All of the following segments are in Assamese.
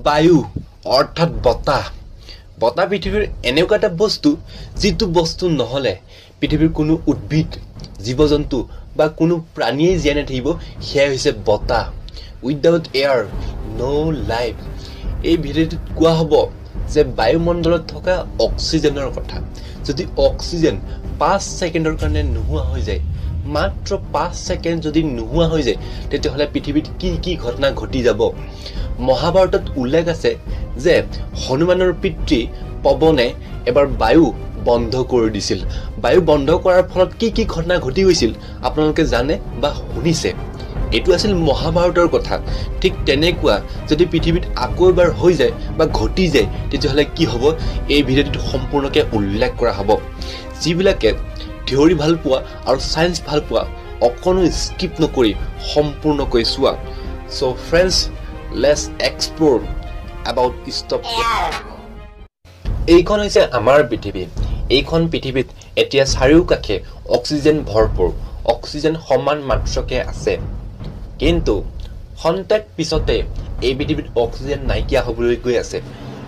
বায়ু অৰ্থাৎ বতাহ বতাহ পৃথিৱীৰ এনেকুৱা এটা বস্তু যিটো বস্তু নহলে পৃথিৱীৰ কোনো উদ্ভিদ জীৱ-জন্তু বা কোনো প্ৰাণীয়ে জীয়াই নাথাকিব সেয়া হৈছে বতাহ উইদাউট এয়াৰ নো লাইফ এই ভিডিঅ'টোত কোৱা হ'ব যে বায়ুমণ্ডলত থকা অক্সিজেনৰ কথা যদি অক্সিজেন 5 সেকেন্ডৰ কাৰণে নোহোৱা হৈ যায় মাত্ৰ 5 সেকেন্ড যদি নোহোৱা হৈ যায় তেতিয়াহ'লে পৃথিৱীত কি ঘটনা ঘটি যাব মহাভাৰতত উল্লেখ আছে যে হনুমানৰ পিতৃ পৱনে এবাৰ বায়ু বন্ধ কৰি দিছিল বায়ু বন্ধ কৰাৰ ফলত কি ঘটনা ঘটি গৈছিল আপোনালোকে জানে বা শুনিছে এটো আছিল মহাভাৰতৰ কথা ঠিক তেনেকুৱা যদি পৃথিৱীত আকৌ এবাৰ হৈ যায় বা ঘটি যায় তেতিয়াহ'লে কি হ'ব এই ভিডিঅ'টো সম্পূৰ্ণকৈ উল্লেখ কৰা হ'ব যিবিলাকে থিওৰি ভাল পোৱা আৰু সায়েন্স ভাল পোৱা অকনো স্কিপ নকৰি সম্পূৰ্ণকৈ চোৱা so friends let's explore about stop এইখন হৈছে আমাৰ পৃথিৱী এইখন পৃথিৱীত এতিয়া চাৰিওকাষে অক্সিজেন ভৰপূৰ অক্সিজেন সমান মাত্ৰাকে আছে কিন্তু খন্তেক পিছতে এই পৃথিৱীত অক্সিজেন নাইকিয়া হ'বলৈ গৈ আছে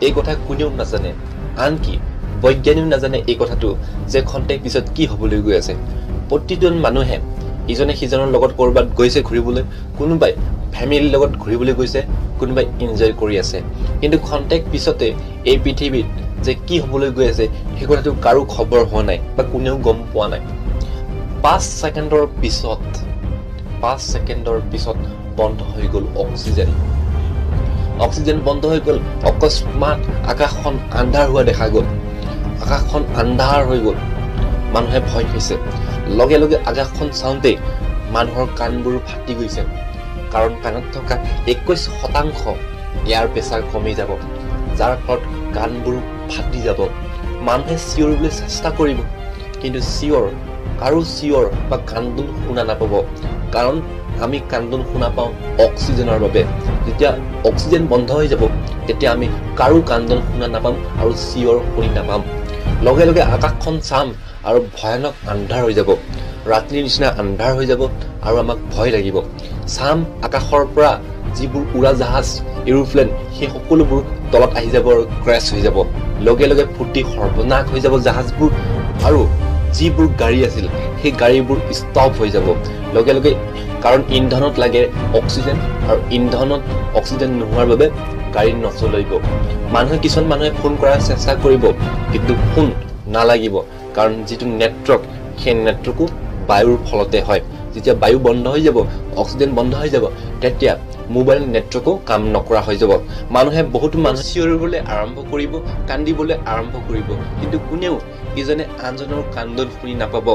এই কথা কোনেও নাজানে আনকি বৈজ্ঞানিক নাজানে এই কথাটো যে খন্তেক পিছত কি হ'বলৈ গৈ আছে প্ৰতিজন মানুহে ইজনে সিজনৰ লগত কৰবাত গৈছে ঘুৰিবলৈ কোনোবাই ফ্যামিলিৰ লগত ঘুৰিবলৈ গৈছে কোনোবাই এনজয় কৰি আছে কিন্তু খন্তেক পিছতে এই পৃথিৱীত যে কি হ'বলৈ গৈ আছে সেই কথাটো কাৰো খবৰ হোৱা নাই বা কোনেও গম পোৱা নাই 5 সেকেন্ডৰ পিছত বন্ধ হৈ গ'ল অক্সিজেন বন্ধ হৈ গ'ল অকস্মাত আকাশখন আন্ধাৰ হোৱা দেখা গ'ল আকাশখন আন্ধাৰ হৈ গ'ল মানুহে ভয় খাইছে লগে লগে আকাশখন চাওঁতে মানুহৰ কাণবোৰ ফাটি গৈছে কাৰণ কাণত থকা 21% এয়াৰ প্ৰেছাৰ কমি যাব যাৰ ফলত কাণবোৰ ফাটি যাব মানুহে চিঞৰিবলৈ চেষ্টা কৰিব কিন্তু চিঞৰ বা কান্দোন শুনা নাপাব কাৰণ আমি কান্দোন শুনা পাওঁ অক্সিজেনৰ বাবে যেতিয়া অক্সিজেন বন্ধ হৈ যাব তেতিয়া আমি কাৰো কান্দোন শুনা নাপাম আৰু চিঞৰ শুনি নাপাম লগে লগে আকাশখন চাম আৰু ভয়ানক আন্ধাৰ হৈ যাব ৰাতিৰ নিচিনা আন্ধাৰ হৈ যাব আৰু আমাক ভয় লাগিব চাম আকাশৰ পৰা যিবোৰ উৰা জাহাজ এৰোপ্লেন সেই সকলোবোৰ তলত আহি যাব আৰু ক্ৰেশ হৈ যাব লগে লগে ফুটি সৰ্বনাশ হৈ যাব জাহাজবোৰ আৰু যিবোৰ গাড়ী আছিল সেই গাড়ীবোৰ ষ্টপ হৈ যাব লগে লগে কাৰণ ইন্ধনত লাগে অক্সিজেন আৰু ইন্ধনত অক্সিজেন নোহোৱাৰ বাবে গাড়ী নচলিব কিছুমান মানুহে ফোন কৰাৰ চেষ্টা কৰিব কিন্তু ফোন নালাগিব কাৰণ যিটো নেটৱৰ্ক সেই নেটৱৰ্কো বায়ুৰ ফলতে হয় যেতিয়া বায়ু বন্ধ হৈ যাব অক্সিজেন বন্ধ হৈ যাব তেতিয়া মোবাইল নেটৱৰ্কো কাম নকৰা হৈ যাব বহুত মানুহ চিঞৰিবলৈ আৰম্ভ কৰিব কান্দিবলৈ আৰম্ভ কৰিব কিন্তু কোনেও ইজনে আনজনৰ কান্দোন শুনি নাপাব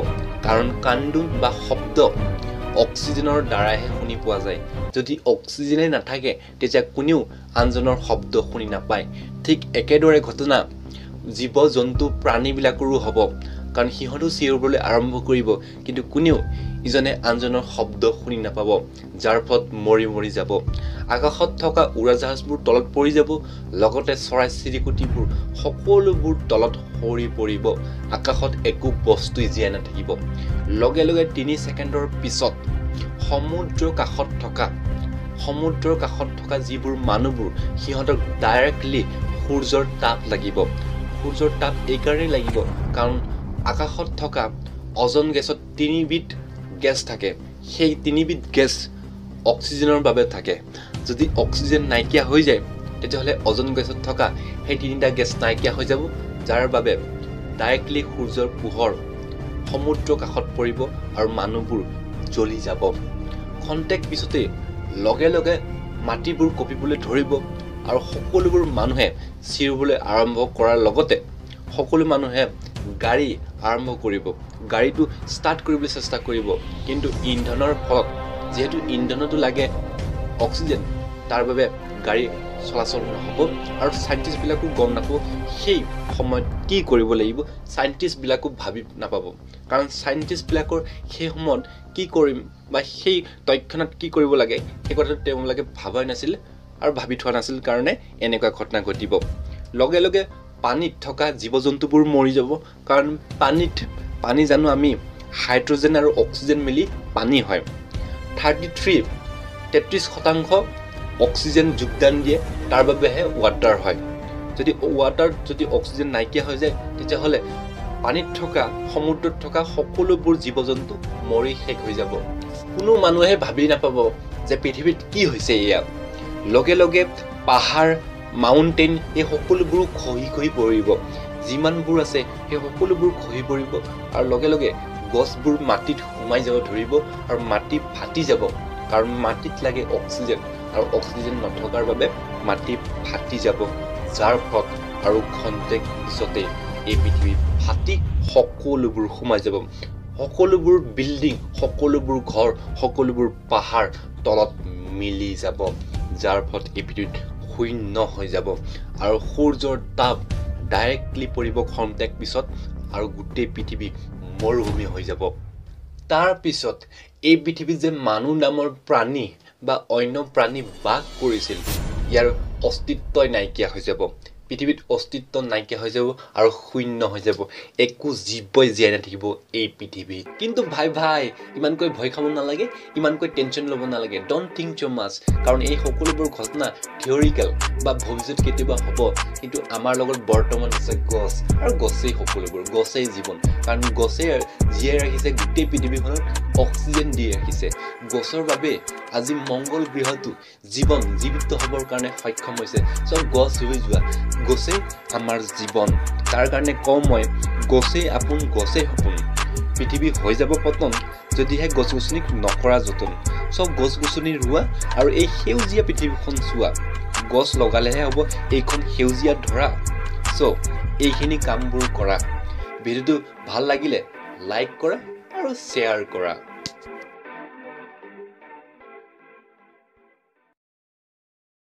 কাৰণ কান্দোন বা শব্দ অক্সিজেনৰ দ্বাৰাহে শুনি পোৱা যায় যদি অক্সিজেনে নাথাকে তেতিয়া কোনেও আনজনৰ শব্দ শুনি নাপায় ঠিক একেদৰে ঘটনা জীৱ-জন্তু প্ৰাণীবিলাকৰো হ'ব কাৰণ সিহঁতো চিঞৰিবলৈ আৰম্ভ কৰিব কিন্তু কোনেও ইজনে আনজনৰ শব্দ শুনি নাপাব যাৰ ফলত মৰি যাব আকাশত থকা উৰাজাহাজবোৰ তলত পৰি যাব লগতে চৰাই-চিৰিকটিবোৰ সকলোবোৰ তলত সৰি পৰিব আকাশত একো বস্তুই জীয়াই নাথাকিব লগে লগে 3 সেকেন্ডৰ পিছত সমুদ্ৰৰ কাষত থকা যিবোৰ মানুহবোৰ সিহঁতক ডাইৰেক্টলি সূৰ্যৰ তাপ লাগিব সূৰ্যৰ তাপ এইকাৰণে লাগিব কাৰণ আকাশত থকা অজন গেছত 3বিধ গেছ থাকে সেই 3বিধ গেছ অক্সিজেনৰ বাবে থাকে যদি অক্সিজেন নাইকিয়া হৈ যায় তেতিয়াহ'লে অজন গেছত থকা সেই 3টা গেছ নাইকিয়া হৈ যাব যাৰ বাবে ডাইৰেক্টলি সূৰ্যৰ পোহৰ সমুদ্ৰৰ কাষত পৰিব আৰু মানুহবোৰ জ্বলি যাব খন্তেক পিছতে লগে লগে মাটিবোৰ কঁপিবলৈ ধৰিব আৰু সকলোবোৰ মানুহে চিঞৰিবলৈ আৰম্ভ কৰাৰ লগতে সকলো মানুহে গাড়ী আৰম্ভ কৰিব গাড়ীটো ষ্টাৰ্ট কৰিবলৈ চেষ্টা কৰিব কিন্তু ইন্ধনৰ ফলত যেহেতু ইন্ধনতো লাগে অক্সিজেন তাৰ বাবে গাড়ী চলাচল নহ'ব আৰু সাইন্টিষ্টবিলাকো গম নাপাব সেই সময়ত কি কৰিব লাগিব সাইন্টিষ্টবিলাকো ভাবি নাপাব কাৰণ সাইন্টিষ্টবিলাকৰ সেই সময়ত কি কৰিম বা সেই তৎক্ষণাত কি কৰিব লাগে সেই কথাটো তেওঁলোকে ভাবাই নাছিল আৰু ভাবি থোৱা নাছিল কাৰণে এনেকুৱা ঘটনা ঘটিব লগে লগে পানীত থকা জীৱ-জন্তুবোৰ মৰি যাব কাৰণ পানী জানো আমি হাইড্ৰজেন আৰু অক্সিজেন মিলি পানী হয় 33% অক্সিজেন যোগদান দিয়ে তাৰ বাবেহে ৱাটাৰ হয় যদি ৱাটাৰ যদি অক্সিজেন নাইকিয়া হৈ যায় তেতিয়াহ'লে পানীত থকা সমুদ্ৰত থকা সকলোবোৰ জীৱ-জন্তু মৰি শেষ হৈ যাব কোনো মানুহে ভাবি নাপাব যে পৃথিৱীত কি হৈছে এয়া লগে লগে পাহাৰ মাউণ্টেইন এই সকলোবোৰ খহি পৰিব যিমানবোৰ আছে সেই সকলোবোৰ খহি পৰিব আৰু লগে লগে গছবোৰ মাটিত সোমাই যাব ধৰিব আৰু মাটি ফাটি যাব কাৰণ মাটিত লাগে অক্সিজেন আৰু অক্সিজেন নথকাৰ বাবে মাটি ফাটি যাব যাৰ ফলত আৰু খন্তেক পিছতে এই পৃথিৱী ফাটি সকলোবোৰ সোমাই যাব সকলোবোৰ বিল্ডিং সকলোবোৰ ঘৰ সকলোবোৰ পাহাৰ তলত মিলি যাব যাৰ ফলত এই পৃথিৱীত শূন্য হৈ যাব আৰু সূৰ্যৰ তাপ ডাইৰেক্টলি পৰিব খন্তেক পিছত আৰু গোটেই পৃথিৱী মৰুভূমি হৈ যাব তাৰ পিছত এই পৃথিৱীত যে মানুহ নামৰ প্ৰাণী বা অন্য প্ৰাণী বাস কৰিছিল ইয়াৰ অস্তিত্বই নাইকিয়া হৈ যাব পৃথিৱীত অস্তিত্ব নাইকিয়া হৈ যাব আৰু শূন্য হৈ যাব একো জীৱই জীয়াই নাথাকিব এই পৃথিৱীত কিন্তু ভাই ইমানকৈ ভয় খাব নালাগে ইমানকৈ টেনশ্যন ল'ব নালাগে ডোন্ট থিংক টু মাছ কাৰণ এই সকলোবোৰ ঘটনা থিয়ৰিকেল বা ভৱিষ্যত কেতিয়াবা হ'ব কিন্তু আমাৰ লগত বৰ্তমান আছে গছ আৰু গছেই সকলোবোৰ গছেই জীৱন কাৰণ গছে জীয়াই ৰাখিছে গোটেই পৃথিৱীখনত অক্সিজেন দি ৰাখিছে গছৰ বাবে আজি মংগল গ্ৰহটো জীৱন জীৱিত হ'বৰ কাৰণে সক্ষম হৈছে সব গছ ৰুই যোৱা গছে আমাৰ জীৱন তাৰ কাৰণে কওঁ মই গছেই আপোন গছেই সপোন পৃথিৱী হৈ যাব পতন যদিহে গছ-গছনিক নকৰা যতন সব গছ-গছনি ৰুৱা আৰু এই সেউজীয়া পৃথিৱীখন চোৱা গছ লগালেহে হ'ব এইখন সেউজীয়া ধৰা এইখিনি কামবোৰ কৰা ভিডিঅ'টো ভাল লাগিলে লাইক কৰা আৰু শ্বেয়াৰ কৰা